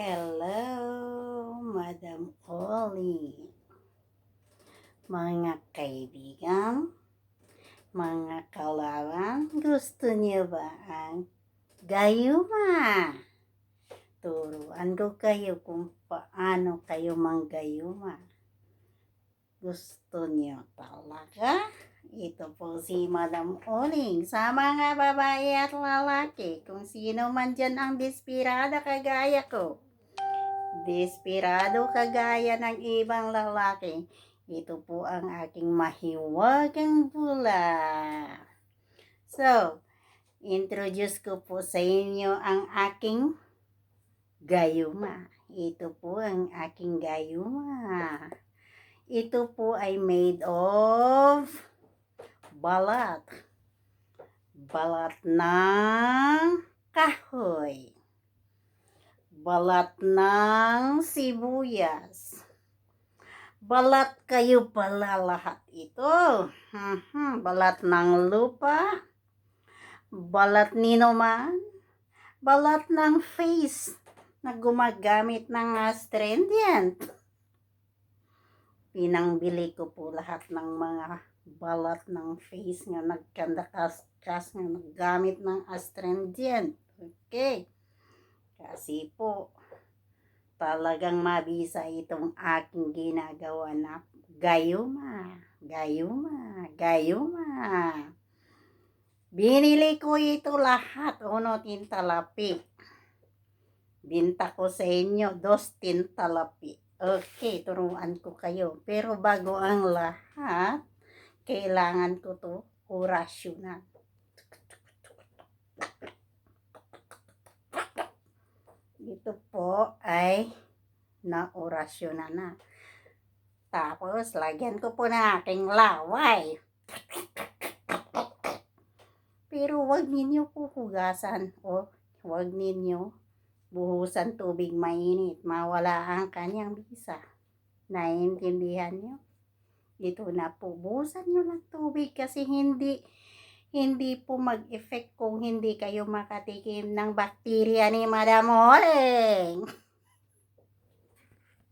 Hello, Madam Oli. Mga kaibigan, mga kalaban, gusto niyo ba ang gayuma? Turuan ko kayo kung paano kayo manggayuma. Gusto niyo talaga? Ito po si Madam Oling sa mga babae at lalaki. Kung sino man dyan ang desperada kagaya ko. Desperado kagaya ng ibang lalaki. Ito po ang aking mahiwagang bula. So, introduce ko po sa inyo ang aking gayuma. Ito po ang aking gayuma. Ito po ay made of balat. Balat ng kahoy. Balat ng sibuyas. Balat kayo pala lahat ito. Balat ng lupa. Balat ninuman. Balat ng face na gumagamit ng astringent. Pinangbili ko po lahat ng mga balat ng face nga nagkandakas-kas nga naggamit ng astringent. Okay. Kasi po, talagang mabisa itong aking ginagawa na gayuma. Gayuma. Gayuma. Binili ko ito lahat. Uno tintalapi. Binta ko sa inyo, 2 tintalapi. Okay, turuan ko kayo. Pero bago ang lahat, kailangan ko to orasyonan. Ito po ay na-orasyonan na. Tapos, lagyan ko po na aking laway. Pero wag ninyo po hugasan o wag ninyo buhusan tubig mainit. Mawala ang kanyang bisa. Naiintindihan nyo? Ito na po. Buhusan nyo ng tubig kasi hindi po mag-effect kung hindi kayo makatikim ng bakterya ni Madam Oling.